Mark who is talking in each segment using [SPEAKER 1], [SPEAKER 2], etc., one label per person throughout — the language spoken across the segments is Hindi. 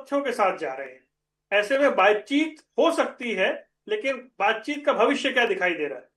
[SPEAKER 1] तथ्यों के साथ जा रहे हैं। ऐसे में बातचीत हो सकती है, लेकिन बातचीत का भविष्य क्या दिखाई दे रहा है?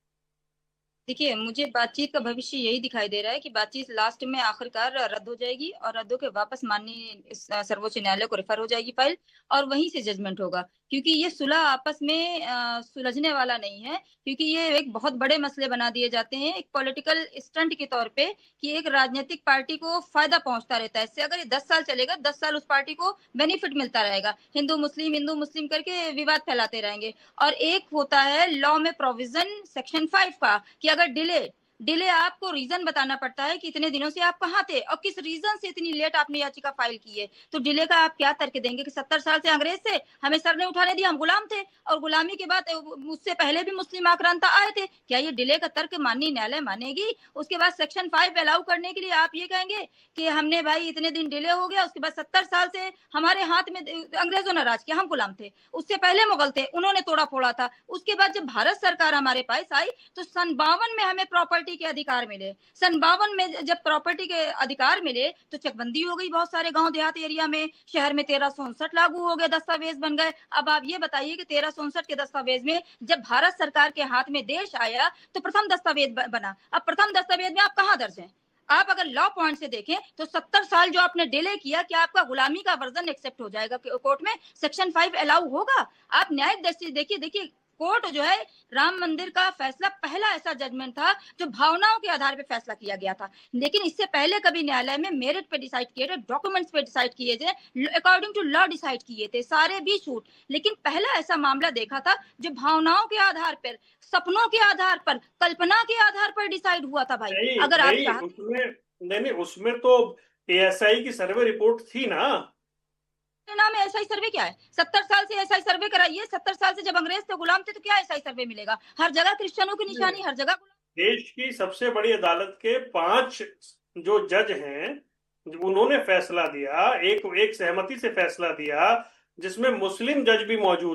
[SPEAKER 2] देखिए, मुझे बातचीत का भविष्य यही दिखाई दे रहा है कि बातचीत लास्ट में आखिरकार रद्द हो जाएगी और रद्द होकर वापस माननीय सर्वोच्च न्यायालय को रेफर हो जाएगी फाइल, और वहीं से जजमेंट होगा। क्योंकि ये सुलह आपस में सुलझने वाला नहीं है, क्योंकि ये एक बहुत बड़े मसले बना दिए जाते हैं एक पॉलिटिकल स्टंट के तौर पे, कि एक राजनीतिक पार्टी को फायदा पहुंचता रहता है इससे। अगर ये 10 साल चलेगा, 10 साल उस पार्टी को बेनिफिट मिलता रहेगा, हिंदू मुस्लिम करके विवाद फैलाते रहेंगे। और एक होता है लॉ में प्रोविजन सेक्शन 5 का, कि अगर डिले डिले आपको रीजन बताना पड़ता है कि इतने दिनों से आप कहाँ थे और किस रीजन से इतनी लेट आपने याचिका फाइल की है। तो डिले का आप क्या तर्क देंगे कि 70 साल से अंग्रेज थे, हमें सर ने उठाने दिया, हम गुलाम थे, और गुलामी के बाद मुझसे पहले भी मुस्लिम आक्रांता आए थे। क्या ये डिले का तर्क माननीय न्यायालय मानेगी? उसके बाद सेक्शन 5 अलाउ करने के लिए आप ये कहेंगे कि हमने भाई इतने दिन डिले हो गया, उसके बाद 70 साल से हमारे हाथ में अंग्रेजों ने राज किया, हम गुलाम थे, उससे पहले मुगल थे, उन्होंने तोड़ा फोड़ा था। उसके बाद जब भारत सरकार हमारे पास आई तो सन 52 में हमें प्रॉपर्टी के अधिकार मिले। सन 52 में जब प्रॉपर्टी के अधिकार मिले तो चकबंदी हो गई बहुत सारे गांव देहात एरिया में, शहर में 1359 लागू हो गए, दस्तावेज बन गए। अब आप ये बताइए कि 1359 के दस्तावेज में जब भारत सरकार के हाथ में देश आया तो प्रथम दस्तावेज बना। अब प्रथम दस्तावेज में आप कहाँ दर्ज हैं? आप अगर लॉ पॉइंट से देखें तो 70 साल जो आपने डिले किया, क्या आपका गुलामी का वर्जन एक्सेप्ट हो जाएगा कोर्ट में? सेक्शन 5 अलाउ होगा? आप न्यायिक दृष्टि देखिए, देखिए कोर्ट जो है, राम मंदिर का फैसला पहला ऐसा जजमेंट था जो भावनाओं के आधार पे फैसला किया गया था। लेकिन इससे पहले कभी न्यायालय में मेरिट पे डिसाइड किए थे, डॉक्यूमेंट्स पे डिसाइड किए थे, अकॉर्डिंग टू लॉ डिसाइड किए थे, सारे भी छूट। लेकिन पहला ऐसा मामला देखा था जो भावनाओं के आधार पर, सपनों के आधार पर, कल्पना के आधार पर डिसाइड हुआ था भाई।
[SPEAKER 1] नहीं
[SPEAKER 2] अगर आप
[SPEAKER 1] नहीं,
[SPEAKER 2] चाहते,
[SPEAKER 1] उसमें नहीं नहीं, उसमें तो एएसआई की सर्वे रिपोर्ट थी ना।
[SPEAKER 2] नाम है एसआई सर्वे क्या है? 70 साल से एसआई सर्वे कराइए। 70 साल से जब अंग्रेज थे, गुलाम थे, तो क्या एसआई सर्वे मिलेगा? हर जगह क्रिश्चियनों की निशानी, हर जगह गुलाम।
[SPEAKER 1] देश की सबसे बड़ी अदालत के 5 जो जज हैं, उन्होंने फैसला दिया, एक एक सहमति से फैसला दिया, जिसमें मुस्लिम जज भी मौजूद